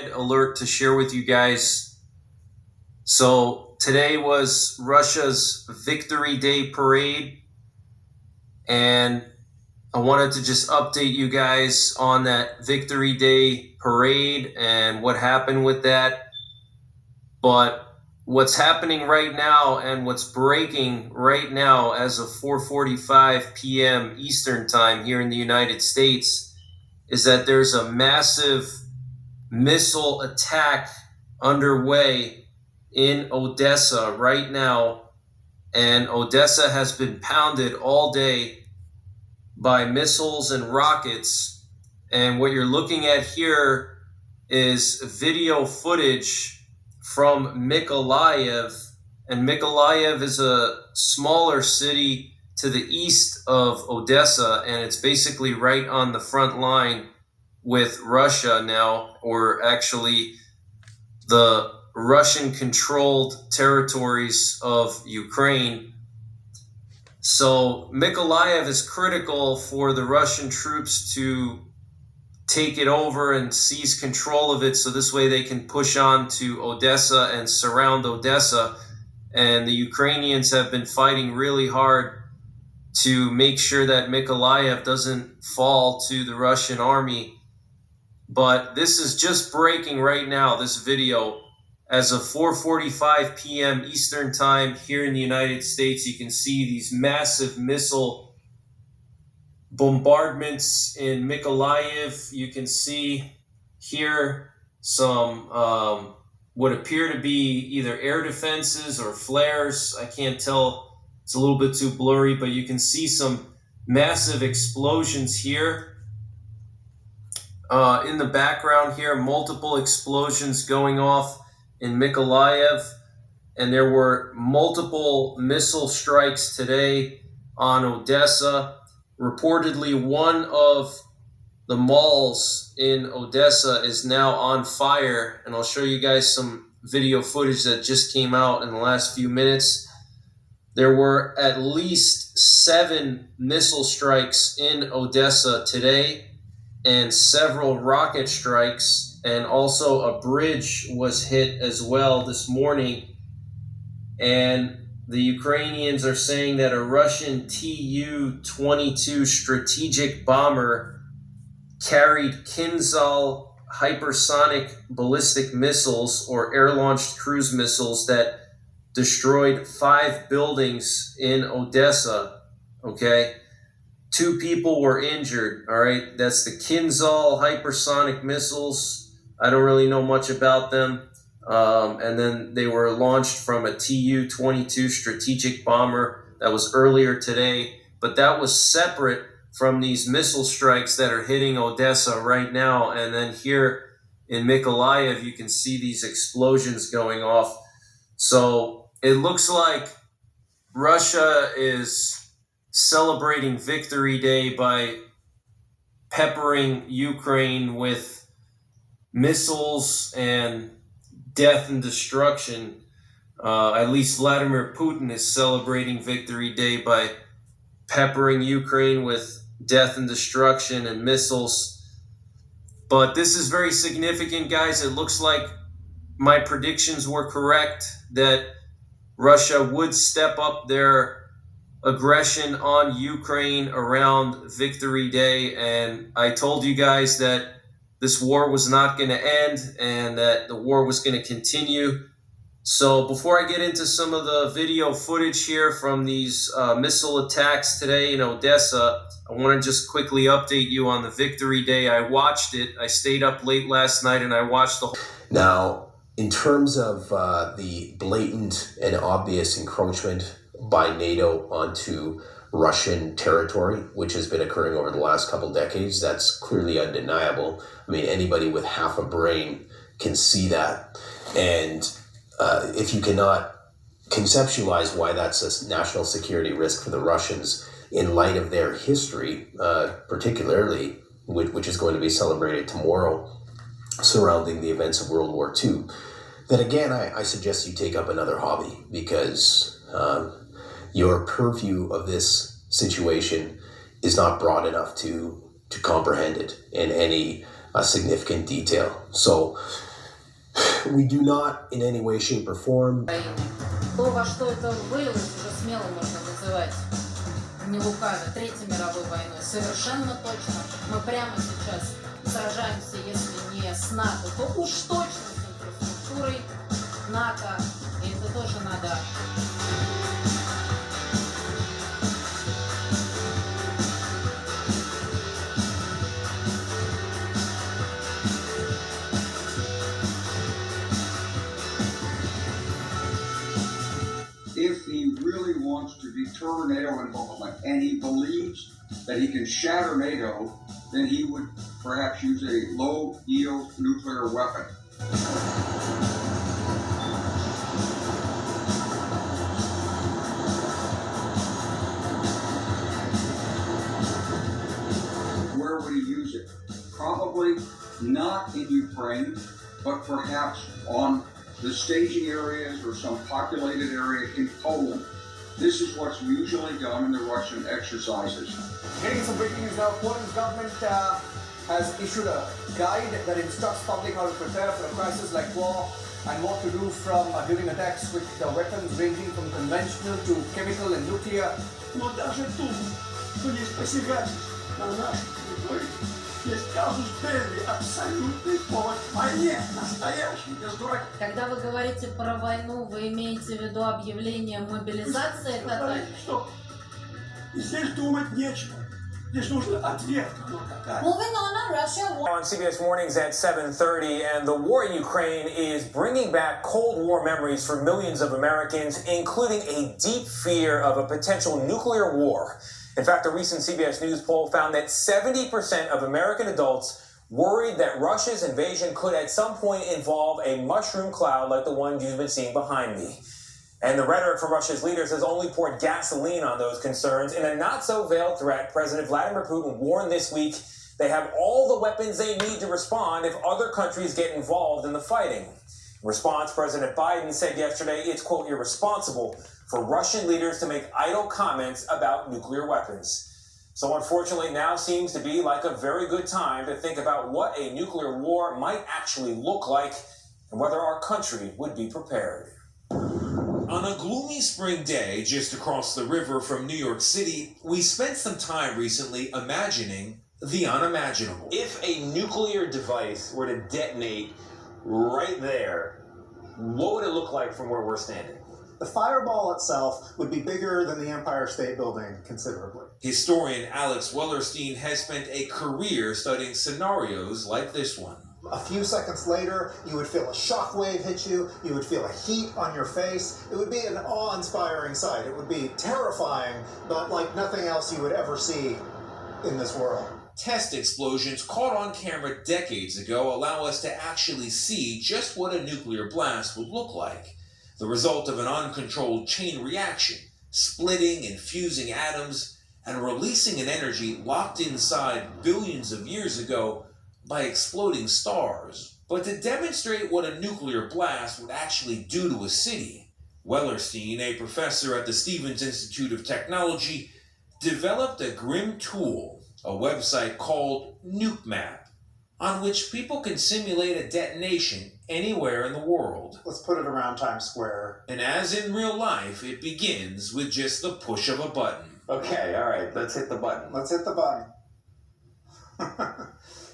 alert to share with you guys. So today was Russia's Victory Day parade, and I wanted to just update you guys on that Victory Day parade and what happened with that. But what's happening right now and what's breaking right now as of 4:45 p.m. Eastern Time here in the United States is that there's a massive missile attack underway in Odessa right now, and Odessa has been pounded all day by missiles and rockets. And what you're looking at here is video footage from Mykolaiv, and Mykolaiv is a smaller city to the east of Odessa, and it's basically right on the front line with Russia now, or actually the Russian-controlled territories of Ukraine. So Mykolaiv is critical for the Russian troops to take it over and seize control of it, so this way they can push on to Odessa and surround Odessa. And the Ukrainians have been fighting really hard to make sure that Mykolaiv doesn't fall to the Russian army. But this is just breaking right now, this video. As of 4:45 p.m. Eastern Time here in the United States, you can see these massive missile bombardments in Mykolaiv. You can see here some what appear to be either air defenses or flares. I can't tell. It's a little bit too blurry, but you can see some massive explosions here. In the background here, multiple explosions going off in Mykolaiv, and there were multiple missile strikes today on Odessa. Reportedly, one of the malls in Odessa is now on fire, and I'll show you guys some video footage that just came out in the last few minutes. There were at least 7 missile strikes in Odessa today, and several rocket strikes, and also a bridge was hit as well this morning. And the Ukrainians are saying that a Russian Tu-22 strategic bomber carried Kinzhal hypersonic ballistic missiles, or air-launched cruise missiles, that destroyed 5 buildings in Odessa. Okay? 2 people were injured, all right? That's the Kinzhal hypersonic missiles. I don't really know much about them. And then they were launched from a Tu-22 strategic bomber that was earlier today. But that was separate from these missile strikes that are hitting Odessa right now. And then here in Mykolaiv, you can see these explosions going off. So it looks like Russia is celebrating Victory Day by peppering Ukraine with missiles and death and destruction. At least Vladimir Putin is celebrating Victory Day by peppering Ukraine with death and destruction and missiles. But this is very significant, guys. It looks like my predictions were correct, that Russia would step up their aggression on Ukraine around Victory Day. And I told you guys that this war was not going to end and that the war was going to continue. So before I get into some of the video footage here from these missile attacks today in Odessa, I want to just quickly update you on the Victory Day. I watched it. I stayed up late last night and I watched the whole. Now, in terms of the blatant and obvious encroachment by NATO onto Russian territory, which has been occurring over the last couple decades, that's clearly undeniable. I mean, anybody with half a brain can see that. And if you cannot conceptualize why that's a national security risk for the Russians in light of their history, particularly, which is going to be celebrated tomorrow, surrounding the events of World War II, then again, I suggest you take up another hobby, because your purview of this situation is not broad enough to comprehend it in any significant detail. So We do not in any way, shape, or form. То, во что это вылилось, уже смело можно называть, не лукавя, Третьей мировой войной. Совершенно точно. Мы прямо сейчас сражаемся, если не с НАТО, то уж точно с инфраструктурой НАТО. И это тоже надо. If he really wants to deter NATO involvement and he believes that he can shatter NATO, then he would perhaps use a low-yield nuclear weapon. Where would he use it? Probably not in Ukraine, but perhaps on the staging areas or some populated area in Poland. This is what's usually done in the Russian exercises. Getting some breaking news now. Poland's government has issued a guide that instructs public how to prepare for a crisis like war and what to do from during attacks with weapons ranging from conventional to chemical and nuclear. Но даже тут, что есть посягательство на нашу территорию, есть казус белли, абсолютный повод к войне, настоящий, без дурака. Когда вы говорите про войну, вы имеете в виду объявление мобилизации тотальной? Что? Здесь думать нечего. Здесь нужен ответ. Ну, какая? Moving on, Russia. On CBS Mornings at 7:30, and the war in Ukraine is bringing back Cold War memories for millions of Americans, including a deep fear of a potential nuclear war. In fact, a recent CBS News poll found that 70% of American adults worried that Russia's invasion could at some point involve a mushroom cloud like the one you've been seeing behind me. And the rhetoric from Russia's leaders has only poured gasoline on those concerns. In a not-so-veiled threat, President Vladimir Putin warned this week they have all the weapons they need to respond if other countries get involved in the fighting. In response, President Biden said yesterday it's, quote, irresponsible for Russian leaders to make idle comments about nuclear weapons. So unfortunately, now seems to be like a very good time to think about what a nuclear war might actually look like and whether our country would be prepared. On a gloomy spring day just across the river from New York City, we spent some time recently imagining the unimaginable. If a nuclear device were to detonate right there, what would it look like from where we're standing? The fireball itself would be bigger than the Empire State Building considerably. Historian Alex Wellerstein has spent a career studying scenarios like this one. A few seconds later, you would feel a shockwave hit you, you would feel a heat on your face. It would be an awe-inspiring sight. It would be terrifying, but like nothing else you would ever see in this world. Test explosions caught on camera decades ago allow us to actually see just what a nuclear blast would look like. The result of an uncontrolled chain reaction, splitting and fusing atoms, and releasing an energy locked inside billions of years ago by exploding stars. But to demonstrate what a nuclear blast would actually do to a city, Wellerstein, a professor at the Stevens Institute of Technology, developed a grim tool, a website called NukeMap, on which people can simulate a detonation anywhere in the world. Let's put it around Times Square. And as in real life, it begins with just the push of a button. Okay, all right, let's hit the button. Let's hit the button.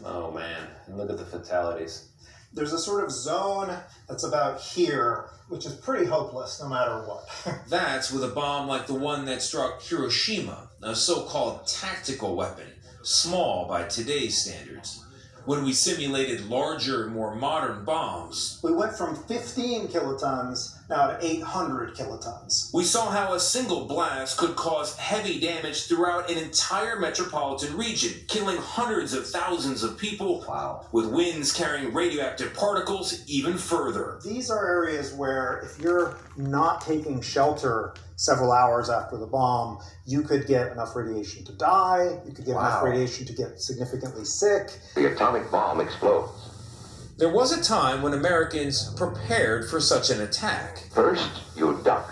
Oh man, and look at the fatalities. There's a sort of zone that's about here, which is pretty hopeless no matter what. That's with a bomb like the one that struck Hiroshima, a so-called tactical weapon, small by today's standards. When we simulated larger, more modern bombs, We went from 15 kilotons now to 800 kilotons. we saw how a single blast could cause heavy damage throughout an entire metropolitan region, killing hundreds of thousands of people, Wow. with winds carrying radioactive particles even further. These are areas where if you're not taking shelter several hours after the bomb, you could get enough radiation to die, you could get enough Wow. radiation to get significantly sick. The atomic bomb explodes. There was a time when Americans prepared for such an attack. First, you duck,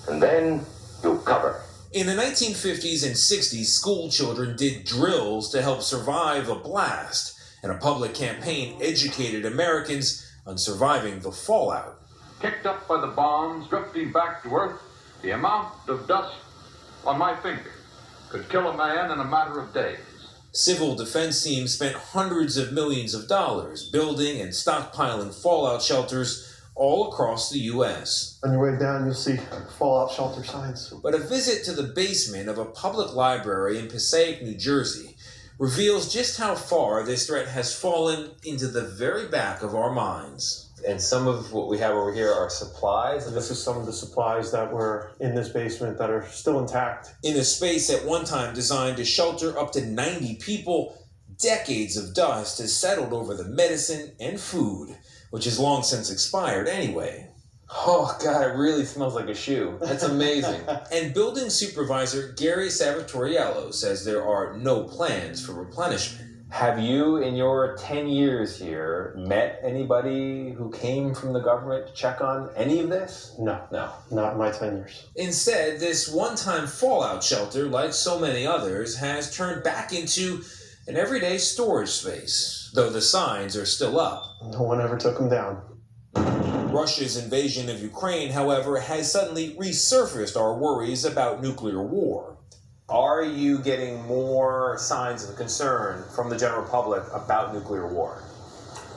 and then you cover. In the 1950s and 60s, school children did drills to help survive a blast, and a public campaign educated Americans on surviving the fallout. Kicked up by the bombs drifting back to Earth, the amount of dust on my finger could kill a man in a matter of days. Civil defense teams spent hundreds of millions of dollars building and stockpiling fallout shelters all across the U.S. On your way down, you'll see fallout shelter signs. But a visit to the basement of a public library in Passaic, New Jersey, reveals just how far this threat has fallen into the very back of our minds. And some of what we have over here are supplies. This is some of the supplies that were in this basement that are still intact. In a space at one time designed to shelter up to 90 people, decades of dust has settled over the medicine and food, which has long since expired anyway. Oh, God, it really smells like a shoe. That's amazing. And building supervisor Gary Savatoriello says there are no plans for replenishment. Have you, in your 10 years here, met anybody who came from the government to check on any of this? No, not in my 10 years. Instead, this one-time fallout shelter, like so many others, has turned back into an everyday storage space, though the signs are still up. No one ever took them down. Russia's invasion of Ukraine, however, has suddenly resurfaced our worries about nuclear war. Are you getting more signs of concern from the general public about nuclear war?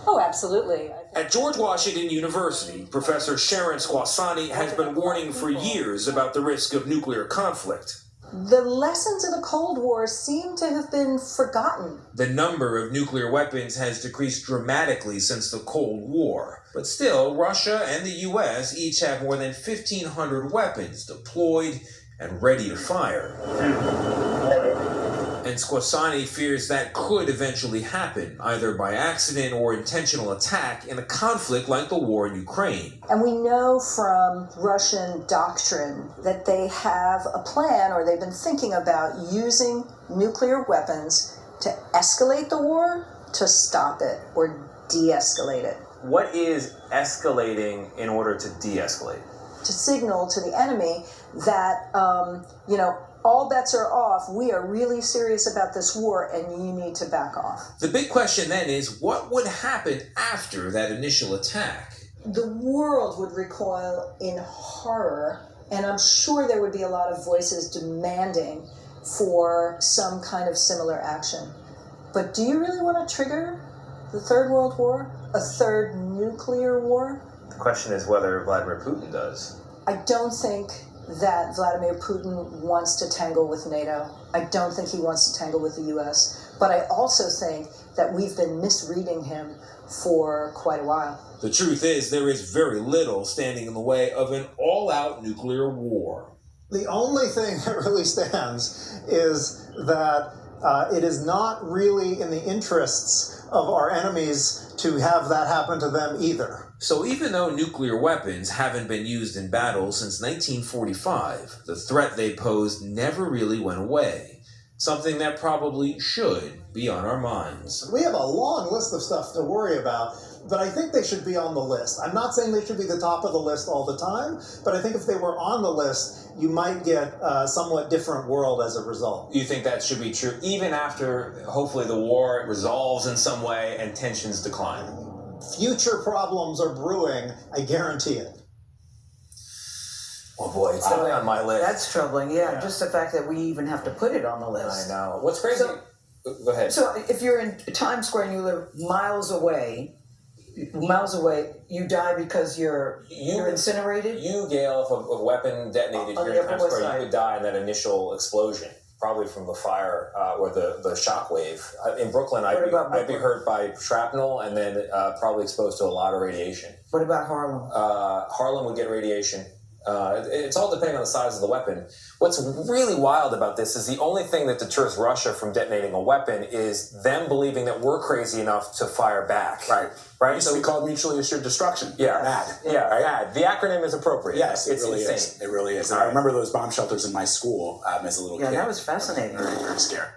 Oh, absolutely. At George Washington University, Professor Sharon Squassani has been warning for years about the risk of nuclear conflict. The lessons of the Cold War seem to have been forgotten. The number of nuclear weapons has decreased dramatically since the Cold War. But still, Russia and the U.S. each have more than 1,500 weapons deployed and ready to fire. And Squassani fears that could eventually happen, either by accident or intentional attack, in a conflict like the war in Ukraine. And we know from Russian doctrine that they have a plan, or they've been thinking about using nuclear weapons to escalate the war, to stop it, or de-escalate it. What is escalating in order to de-escalate? To signal to the enemy that, all bets are off, we are really serious about this war, and you need to back off. The big question then is, what would happen after that initial attack? The world would recoil in horror, and I'm sure there would be a lot of voices demanding for some kind of similar action. But do you really want to trigger the Third World War? A third nuclear war? The question is whether Vladimir Putin does. I don't think that Vladimir Putin wants to tangle with NATO. I don't think he wants to tangle with the US. But I also think that we've been misreading him for quite a while. The truth is, there is very little standing in the way of an all-out nuclear war. The only thing that really stands is that it is not really in the interests of our enemies to have that happen to them either. So even though nuclear weapons haven't been used in battle since 1945, the threat they posed never really went away. Something that probably should be on our minds. We have a long list of stuff to worry about, but I think they should be on the list. I'm not saying they should be the top of the list all the time, but I think if they were on the list, you might get a somewhat different world as a result. You think that should be true even after, hopefully, the war resolves in some way and tensions decline? Future problems are brewing, I guarantee it. Oh boy, it's definitely on my list. That's troubling, yeah. Just the fact that we even have to put it on the list. I know. What's crazy? Go ahead. So if you're in Times Square and you live miles away, you die because you're incinerated? You, Gail, if a weapon detonated here in Times Square, you would die in that initial explosion, probably from the fire or the shock wave. In Brooklyn, I'd be hurt by shrapnel and then probably exposed to a lot of radiation. What about Harlem? Harlem would get radiation. It's all depending on the size of the weapon. What's really wild about this is the only thing that deters Russia from detonating a weapon is them believing that we're crazy enough to fire back. Right. Right. It used to be called mutually assured destruction. Yeah. MAD. Yeah. Right? MAD. The acronym is appropriate. Yes, it's it really insane. is. It really is. And I remember those bomb shelters in my school as a little kid. Yeah, that was fascinating. Very, very scary.